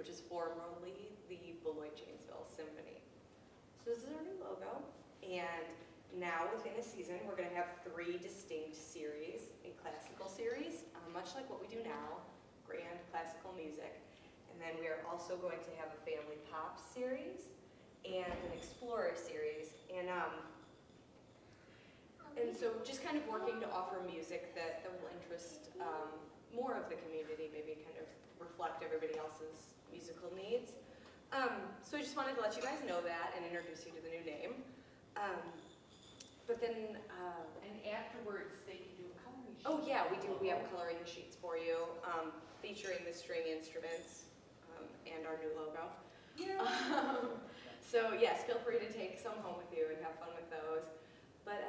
which is formerly the Beloit Janesville Symphony. So this is our new logo, and now within a season, we're going to have 3 distinct series, a classical series, much like what we do now, grand classical music, and then we are also going to have a family pop series and an explorer series, and so just kind of working to offer music that will interest more of the community, maybe kind of reflect everybody else's musical needs. So I just wanted to let you guys know that and introduce you to the new name. But then, and afterwards they can do a coloring sheet. oh yeah, we do. We have coloring sheets for you, featuring the string instruments and our new logo. Yeah. So yes, feel free to take some home with you and have fun with those. But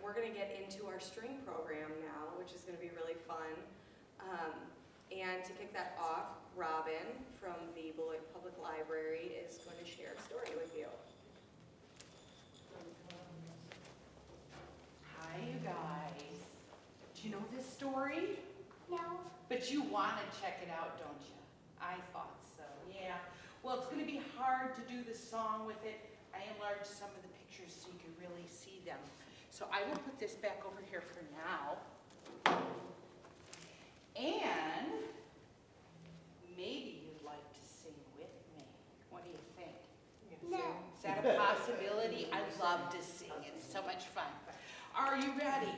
we're going to get into our string program now, which is going to be really fun. And to kick that off, Robin from the Beloit Public Library is going to share a story with you. Hi, you guys. Do you know this story? No. But you want to check it out, don't you? I thought so, yeah. Well, it's going to be hard to do the song with it. I enlarged some of the pictures so you can really see them. So I will put this back over here for now. And maybe you'd like to sing with me. What do you think? No. Is that a possibility? I love to sing. It's so much fun. Are you ready?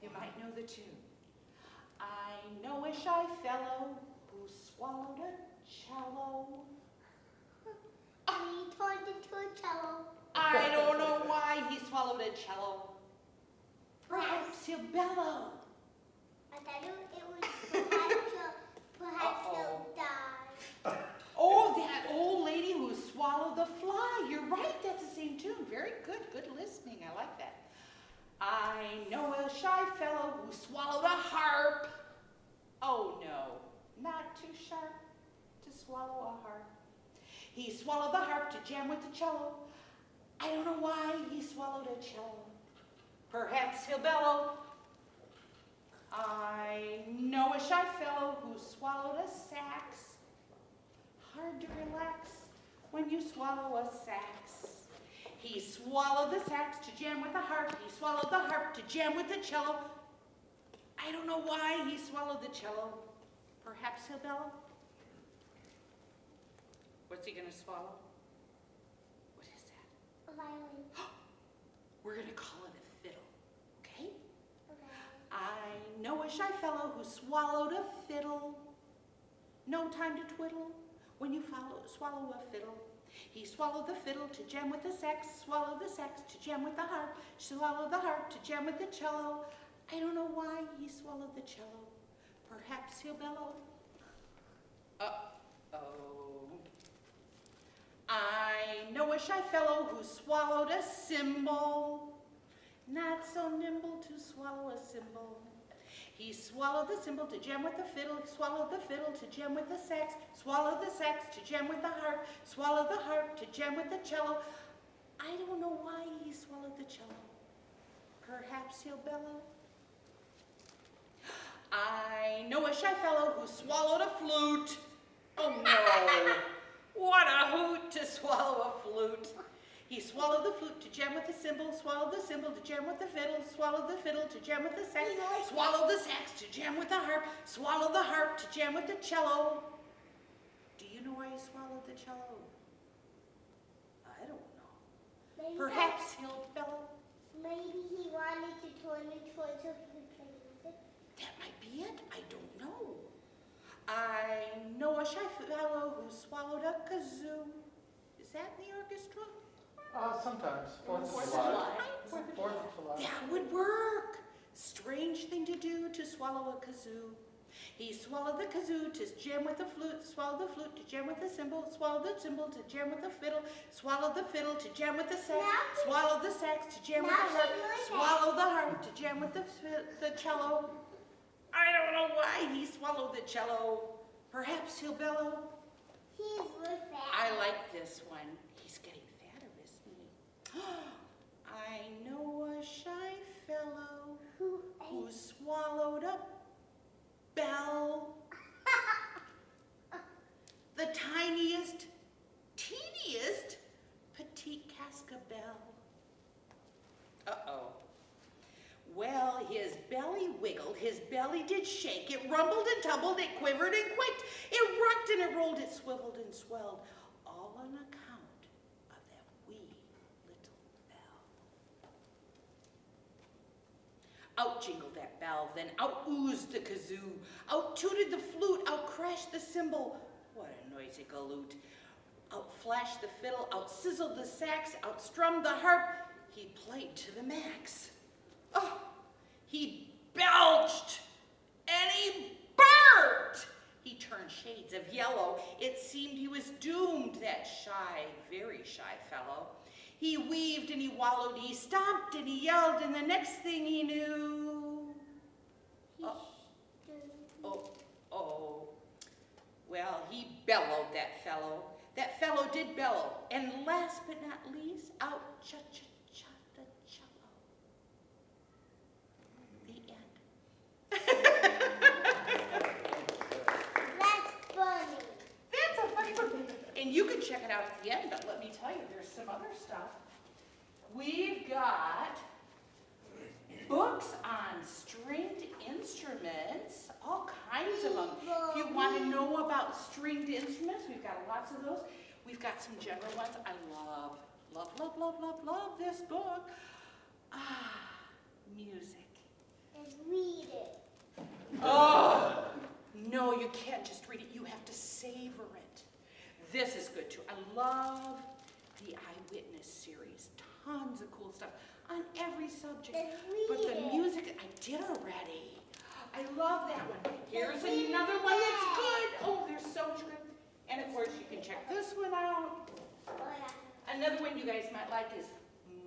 You might know the tune. I know a shy fellow who swallowed a cello. He turned into a cello. I don't know why he swallowed a cello. Perhaps he'll bellow. I thought it was perhaps he'll die. Oh, that old lady who swallowed the fly. You're right, that's the same tune. Very good, good listening. I like that. I know a shy fellow who swallowed a harp. Oh no, not too sharp to swallow a harp. He swallowed the harp to jam with the cello. I don't know why he swallowed a cello. Perhaps he'll bellow. I know a shy fellow who swallowed a sax. Hard to relax when you swallow a sax. He swallowed the sax to jam with the harp. He swallowed the harp to jam with the cello. I don't know why he swallowed the cello. Perhaps he'll bellow. What's he going to swallow? What is that? A violin. We're going to call it a fiddle, okay? Okay. I know a shy fellow who swallowed a fiddle. No time to twiddle when you swallow a fiddle. He swallowed the fiddle to jam with the sax, swallowed the sax to jam with the harp, swallowed the harp to jam with the cello. I don't know why he swallowed the cello. Perhaps he'll bellow. Uh-oh. I know a shy fellow who swallowed a cymbal. Not so nimble to swallow a cymbal. He swallowed the cymbal to jam with the fiddle, swallowed the fiddle to jam with the sax, swallowed the sax to jam with the harp, swallowed the harp to jam with the cello. I don't know why he swallowed the cello. Perhaps he'll bellow. I know a shy fellow who swallowed a flute. Oh no, what a hoot to swallow a flute. He swallowed the flute to jam with the cymbal, swallowed the cymbal to jam with the fiddle, swallowed the fiddle to jam with the sax, swallowed the sax to jam with the harp, swallowed the harp to jam with the cello. Do you know why he swallowed the cello? I don't know. Maybe Perhaps he'll bellow. maybe he wanted to turn the toy so he could play music. That might be it. I don't know. I know a shy fellow who swallowed a kazoo. Is that in the orchestra? Sometimes. Fourth Fourth of of July. July. Fourth of July. That would work. Strange thing to do to swallow a kazoo. He swallowed the kazoo to jam with the flute, swallowed the flute to jam with the cymbal, swallowed the cymbal to jam with the fiddle, swallowed the fiddle to jam with the sax, swallowed the sax to jam with the harp, swallowed the harp to jam with the cello. I don't know why he swallowed the cello. Perhaps he'll bellow. He's really fast. I like this one. He's getting fatter, isn't he? I know a shy fellow who swallowed a bell. The belly did shake, it rumbled and tumbled, it quivered and quaked, it rocked and it rolled, it swiveled and swelled, all on account of that wee little bell. Out jingled that bell, then out oozed the kazoo, out tooted the flute, out crashed the cymbal. What a noisy galoot. Out flashed the fiddle, out sizzled the sax, out strummed the harp. He played to the max. Oh, he belched and he burped. He turned shades of yellow. It seemed he was doomed, that shy, very shy fellow. He weaved and he wallowed, he stomped and he yelled, and the next thing he knew, well, he bellowed, that fellow. That fellow did bellow, and last but not least, out cha-cha-cha the cello. The end. That's funny. That's a funny one. And you can check it out at the end, but let me tell you, there's some other stuff. We've got books on stringed instruments, all kinds of them. If you want to know about stringed instruments, we've got lots of those. We've got some general ones. I love this book. Music. And read it. Oh, no, you can't just read it. You have to savor it. This is good too. I love the Eyewitness series. Tons of cool stuff on every subject. Then read But the it. music, I did already. I love that one. Here's another one that's good. Oh, they're so good. And of course, you can check this one out. Oh, yeah. Another one you guys might like is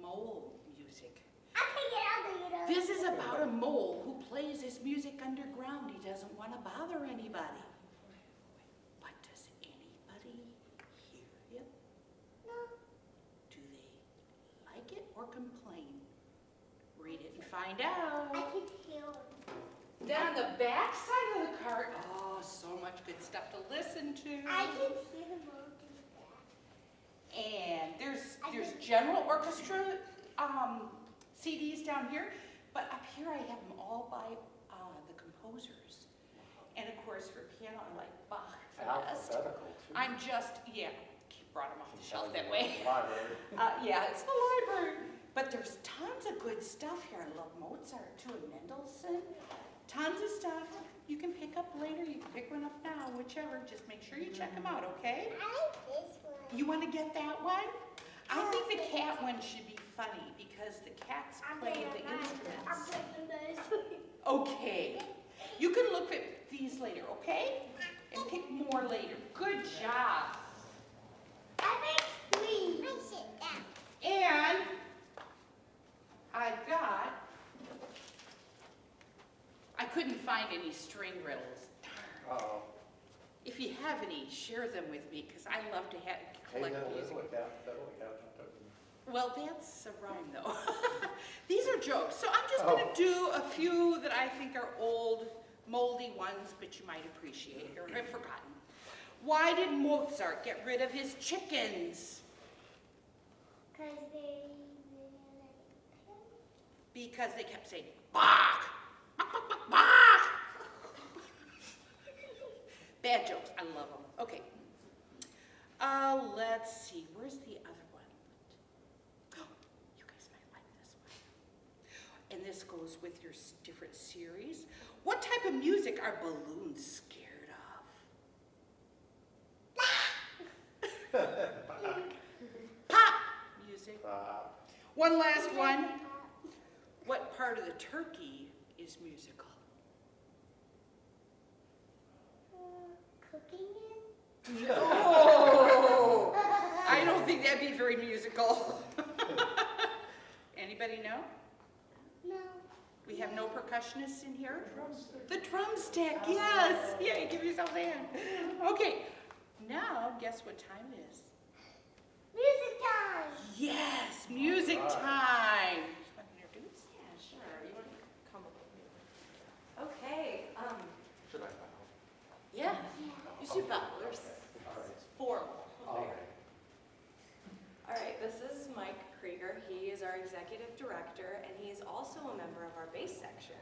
mole music. I can get out of it. This is about a mole who plays his music underground. He doesn't want to bother anybody. But does anybody hear him? No. Do they like it or complain? Read it and find out. I can hear it. Then on the back side of the card, oh, so much good stuff to listen to. I can hear him all through that. And there's general orchestra CDs down here, but up here I have them all by the composers. And of course for piano I like Bach the best. Alphabetical, too. I'm just, yeah, brought them off the shelf that way. Library. Yeah, it's the library. But there's tons of good stuff here. I love Mozart too, and Mendelssohn. Tons of stuff you can pick up later. You can pick one up now, whichever. Just make sure you check them out, okay? I like this one. You want to get that one? I think the cat one should be funny because the cats play the instruments. Okay. You can look at these later, okay? And pick more later. Good job. I make 3. I sit down. And I've got, I couldn't find any string riddles. Uh-oh. If you have any, share them with me because I love to have Hey, collect that'll music. look out. Well, that's a rhyme though. These are jokes. So I'm just going to do a few that I think are old, moldy ones, but you might appreciate or have forgotten. Why did Mozart get rid of his chickens? Because they kept saying, Bach! Bach, Bach, Bach, Bach! Bad jokes. I love them. Okay. Let's see. Where's the other one? Oh, you guys might like this one. And this goes with your different series. What type of music are balloons scared of? Pop music. One last one. What part of the turkey is musical? Cooking it? Oh, I don't think that'd be very musical. Anybody know? No. We have no percussionists in here? The drumstick, yes. Yeah, give yourself a hand. Okay, now guess what time it is? Music time. Yes, music time. You want to introduce? Yeah, sure. You want to come up with me? Okay. Should I bow? Yeah. You should bow. There's All right. formal. All right. All right, this is Mike Krieger. He is our executive director, and he is also a member of our bass section.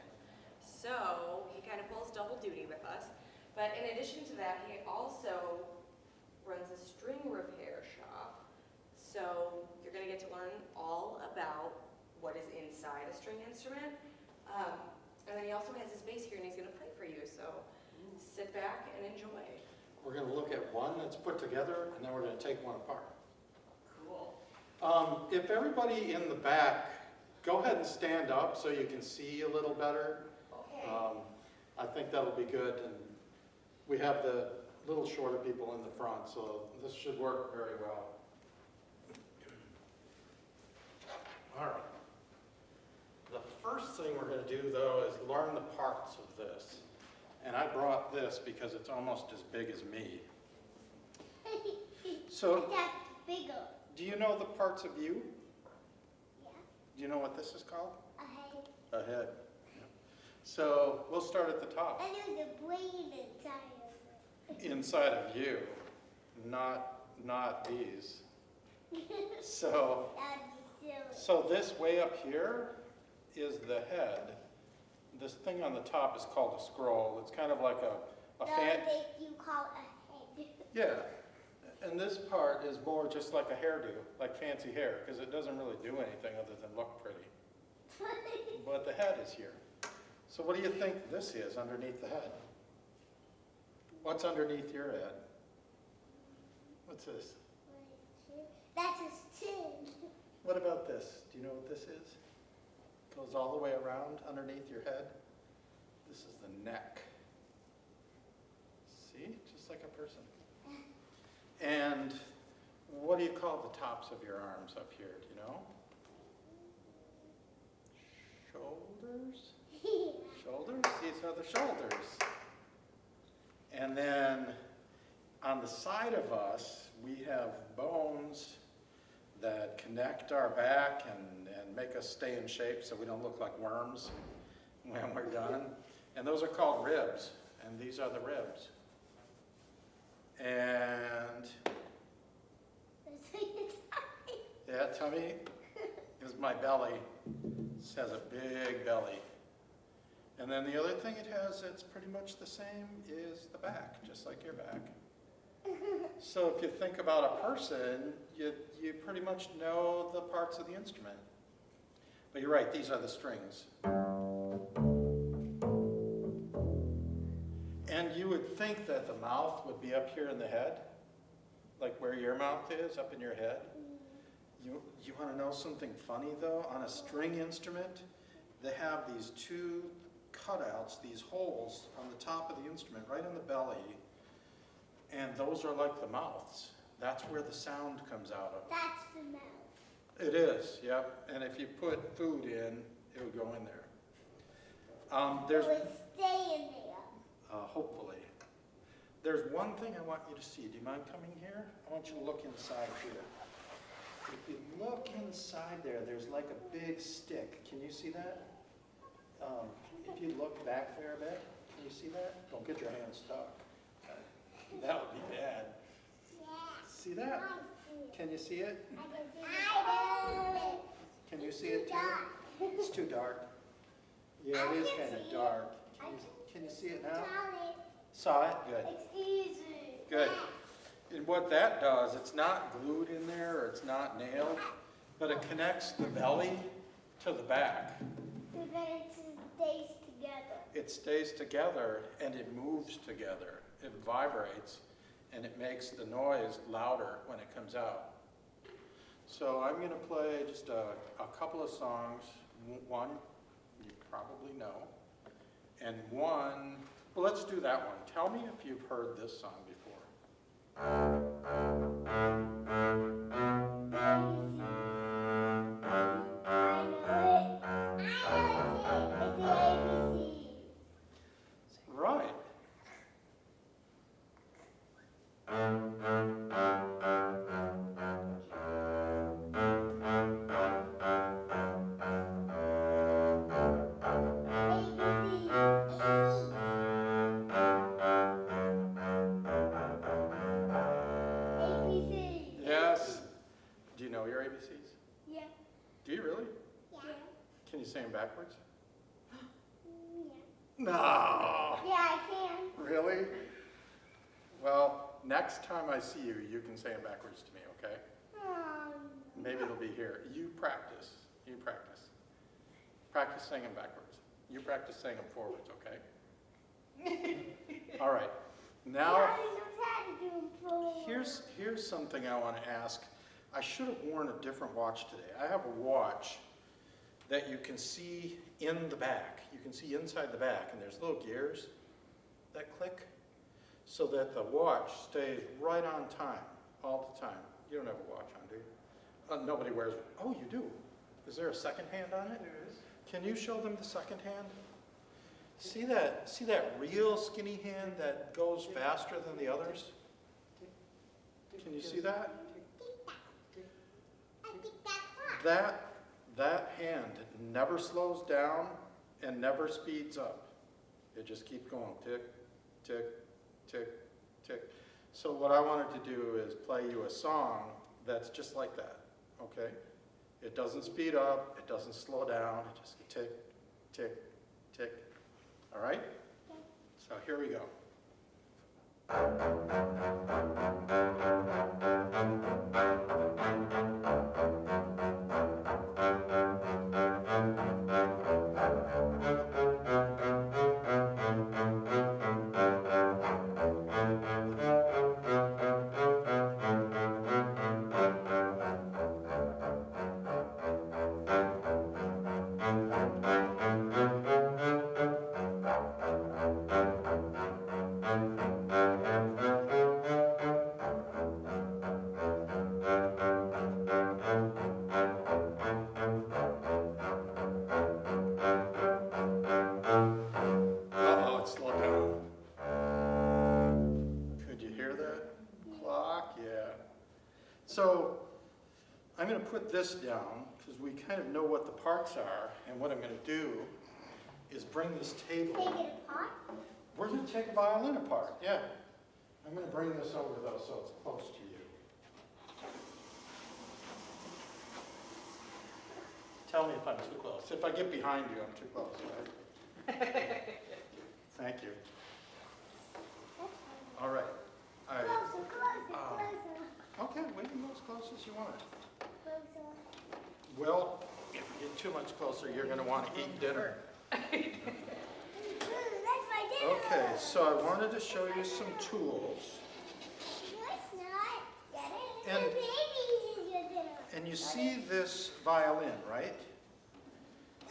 So he kind of pulls double duty with us. But in addition to that, he also runs a string repair shop. So you're going to get to learn all about what is inside a string instrument. And then he also has his bass here and he's going to play for you. So sit back and enjoy. We're going to look at one that's put together, and then we're going to take one apart. Cool. If everybody in the back, go ahead and stand up so you can see a little better. Okay. I think that'll be good. And we have the little shorter people in the front, so this should work very well. All right. The first thing we're going to do, though, is learn the parts of this. And I brought this because it's almost as big as me. So, That's bigger. do you know the parts of you? Yeah. Do you know what this is called? A head. A head. Yeah. So, we'll start at the top. And there's a brain inside of it. Inside of you, not these. So, That'd be silly. so this way up here is the head. This thing on the top is called a scroll. It's kind of like a fan. That you call a head. Yeah. And this part is more just like a hairdo, like fancy hair, because it doesn't really do anything other than look pretty. But the head is here. So what do you think this is underneath the head? What's underneath your head? What's this? That's his chin. What about this? Do you know what this is? Goes all the way around underneath your head. This is the neck. See? Just like a person. And what do you call the tops of your arms up here? Do you know? Shoulders? Shoulders? These are the shoulders. And then on the side of us, we have bones that connect our back and make us stay in shape so we don't look like worms when we're done. And those are called ribs, and these are the ribs. And yeah, tummy is my belly. This has a big belly. And then the other thing it has that's pretty much the same is the back, just like your back. So if you think about a person, you pretty much know the parts of the instrument. But you're right, these are the strings. And you would think that the mouth would be up here in the head, like where your mouth is, up in your head. You want to know something funny, though? On a string instrument, they have these two cutouts, these holes on the top of the instrument, right in the belly. And those are like the mouths. That's where the sound comes out of. That's the mouth. It is, yep. And if you put food in, it would go in there. It would stay in there. Hopefully. There's one thing I want you to see. Do you mind coming here? I want you to look inside here. If you look inside there, there's like a big stick. Can you see that? If you look back there a bit, can you see that? Don't get your hand stuck. That would be bad. Yeah. See that? Can you see it? I can see it. Can you see it too? It's too dark. Yeah, it is kind of dark. Can you see it now? Saw it? Good. It's easy. Good. And what that does, it's not glued in there or it's not nailed, but it connects the belly to the back. So that it stays together. It stays together and it moves together. It vibrates and it makes the noise louder when it comes out. So I'm going to play just a couple of songs. One you probably know, and one, well, let's do that one. Tell me if you've heard this song before. Right. Yes. Do you know your ABCs? Yeah. Do you really? Yeah. Can you say them backwards? Yeah. No. Yeah, I can. Really? Well, next time I see you, you can say them backwards to me, okay? Maybe it'll be here. You practice. You practice. Practice saying them backwards. You practice saying them forwards, okay? All right. Now, I know how to do them forward. here's something I want to ask. I should have worn a different watch today. I have a watch that you can see in the back. You can see inside the back, and there's little gears that click so that the watch stays right on time all the time. You don't have a watch on, do you? Nobody wears one. Oh, you do. Is there a second hand on it? There is. Can you show them the second hand? See that real skinny hand that goes faster than the others? Can you see that? I think that's fun. That hand never slows down and never speeds up. It just keeps going tick, tick, tick, tick. So what I wanted to do is play you a song that's just like that, okay? It doesn't speed up, it doesn't slow down, it just tick, tick, tick. All right? So here we go. Uh-oh, it slowed down. Could you hear that clock? Yeah. So I'm going to put this down because we kind of know what the parts are, and what I'm going to do is bring this table. Take it apart. We're going to take a violin apart, yeah. I'm going to bring this over though so it's close to you. Tell me if I'm too close. If I get behind you, I'm too close, right? Thank you. All right. Closer, closer, Okay, we can go as close as you want. closer. Well, if you get too much closer, you're going to want to eat dinner. That's my dinner. Okay, so I wanted to show you some tools. No, it's not. That And- is the baby is your dinner. And you see this violin, right?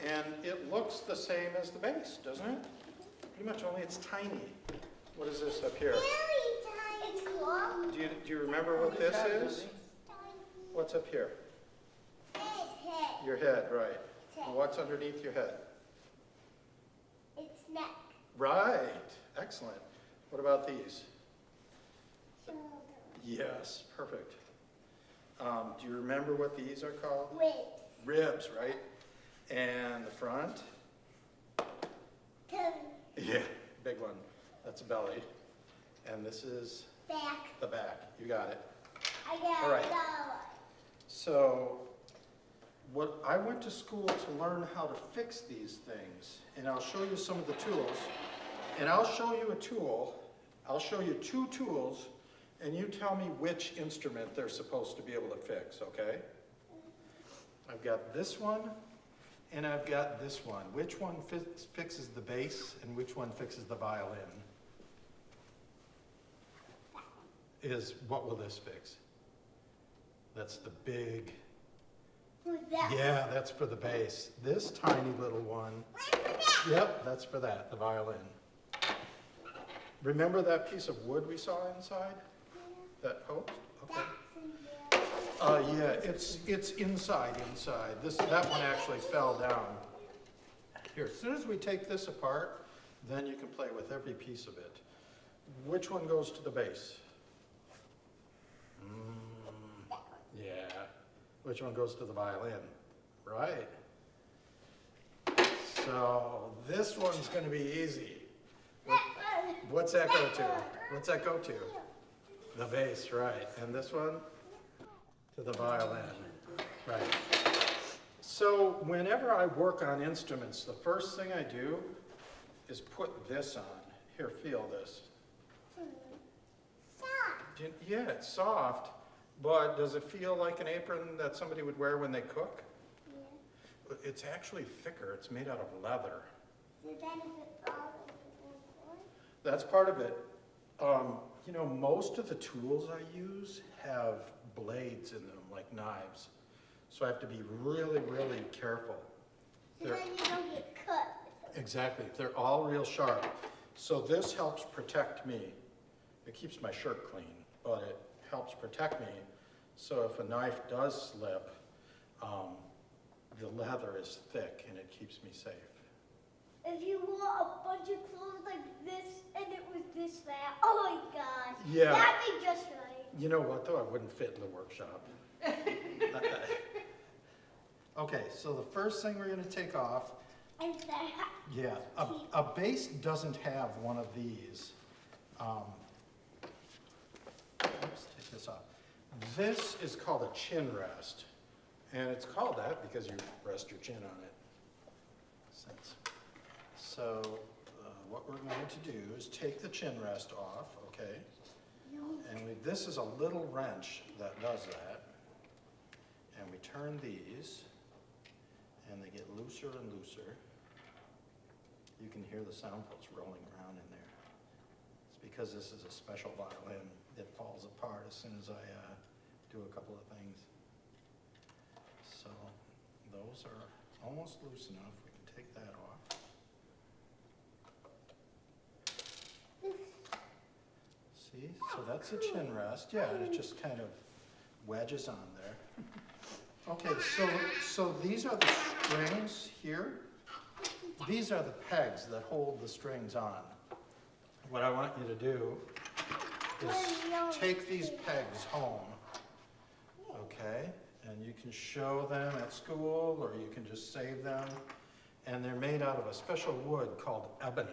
And it looks the same as the bass, doesn't it? Pretty much, only it's tiny. What is this up here? Very tiny. It's cool. Do you remember what this is? What's up here? It's head. Your head, right. It's head. And what's underneath your head? It's neck. Right, excellent. What about these? Shoulder. Yes, perfect. Do you remember what these are called? Ribs. Ribs, right? And the front? Tummy. Yeah, big one. That's a belly. And this is Back. the back. You got it. I got All right. that So, I went to school to learn how to fix these things, and I'll show you some of the tools. And I'll show you a tool. I'll show you two tools, and you tell me which instrument they're supposed to be able to fix, okay? I've got this one, and I've got this one. Which one fixes the bass, and which one fixes the violin? What will this fix? That's the big, Who's that? yeah, that's for the bass. This tiny little one, Where's that? yep, that's for that, the violin. Remember that piece of wood we saw inside? That post? Okay. That's in there. Yeah, it's inside. That one actually fell down. Here, as soon as we take this apart, then you can play with every piece of it. Which one goes to the bass? Yeah. Which one goes to the violin? Right. So this one's going to be easy. What's that go to? What's that go to? The bass, right. And this one? To the violin. Right. So whenever I work on instruments, the first thing I do is put this on. Here, feel this. Soft. Yeah, it's soft, but does it feel like an apron that somebody would wear when they cook? Yeah. It's actually thicker. It's made out of leather. So then if it falls, That's part of it. You know, most of the tools I use have blades in them, like knives. So I have to be really, really careful. so then you don't get cut. Exactly. They're all real sharp. So this helps protect me. It keeps my shirt clean, but it helps protect me. So if a knife does slip, the leather is thick and it keeps me safe. If you wore a bunch of clothes like this and it was this fat, oh my gosh. Yeah. That'd be just right. You know what, though? I wouldn't fit in the workshop. Okay, so the first thing we're going to take off, And that. yeah, a bass doesn't have one of these. Let's take this off. This is called a chin rest, and it's called that because you rest your chin on it. So what we're going to do is take the chin rest off, okay? And this is a little wrench that does that. And we turn these, and they get looser and looser. You can hear the sound pulse rolling around in there. It's because this is a special violin. It falls apart as soon as I do a couple of things. So those are almost loose enough. We can take that off. See, so that's a chin rest. Yeah, it just kind of wedges on there. Okay, so these are the strings here. These are the pegs that hold the strings on. What I want you to do is take these pegs home, okay? And you can show them at school, or you can just save them. And they're made out of a special wood called ebony.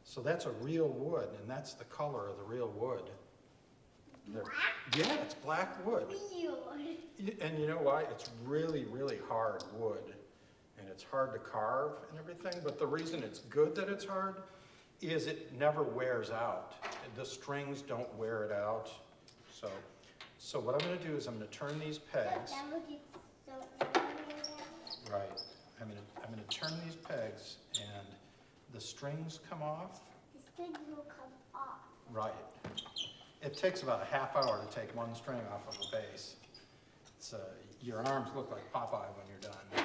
So that's a real wood, and that's the color of the real wood. Yeah, it's black wood. And you know why? It's really, really hard wood. And it's hard to carve and everything, but the reason it's good that it's hard is it never wears out. The strings don't wear it out. So what I'm gonna do is I'm gonna turn these pegs. Right. I'm gonna turn these pegs and the strings come off. The strings will come off. Right. It takes about a half hour to take one string off of a bass. Your arms look like Popeye when you're done.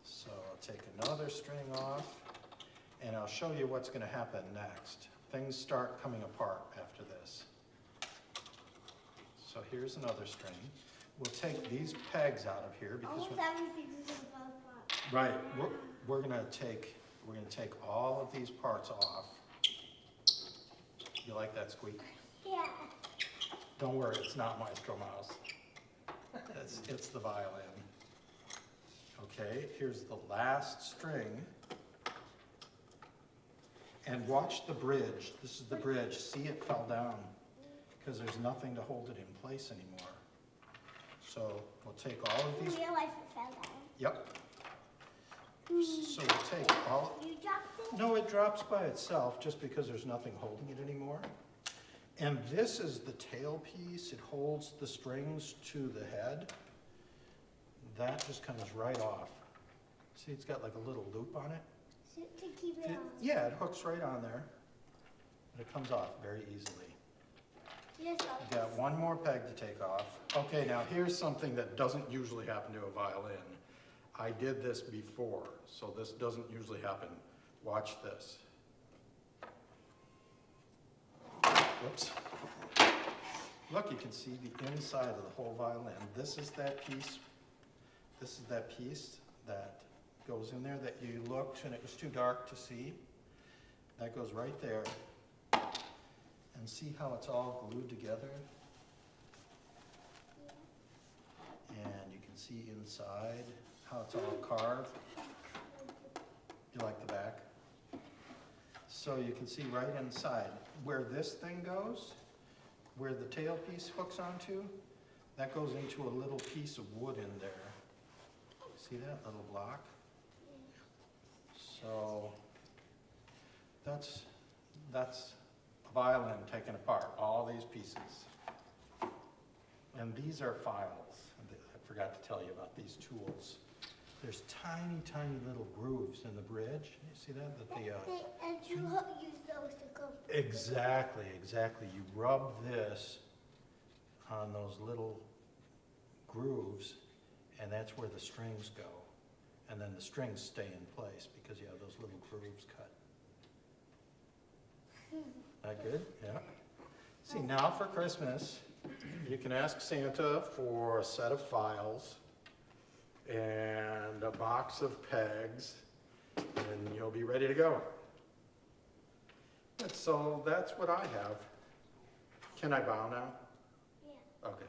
So I'll take another string off, and I'll show you what's going to happen next. Things start coming apart after this. So here's another string. We'll take these pegs out of here because Almost everything is above that. right. We're going to take all of these parts off. You like that squeak? Yeah. Don't worry, it's not Maestro Mouse. It's the violin. Okay, here's the last string. And watch the bridge. This is the bridge. See, it fell down because there's nothing to hold it in place anymore. So we'll take all of these. You realize it fell down. Yep. So we'll take all. You dropped it? No, it drops by itself just because there's nothing holding it anymore. And this is the tailpiece. It holds the strings to the head. That just comes right off. See, it's got like a little loop on it. To keep it on. Yeah, it hooks right on there. And it comes off very easily. Yes, You got one more peg to take off. Okay, now here's something that doesn't usually happen to a violin. I did this before, so this doesn't usually happen. Watch this. Whoops. Look, you can see the inside of the whole violin. This is that piece. This is that piece that goes in there that you looked and it was too dark to see. That goes right there. And see how it's all glued together? And you can see inside how it's all carved. You like the back? So you can see right inside where this thing goes, where the tailpiece hooks onto, that goes into a little piece of wood in there. See that little block? So That's a violin taken apart, all these pieces. And these are files. I forgot to tell you about these tools. There's tiny, tiny little grooves in the bridge. You see that? And you use those to come. Exactly. You rub this on those little grooves, and that's where the strings go. And then the strings stay in place because you have those little grooves cut. That good? Yeah. See, now for Christmas, you can ask Santa for a set of files and a box of pegs, and you'll be ready to go. And so that's what I have. Can I bow now? Yeah. Okay.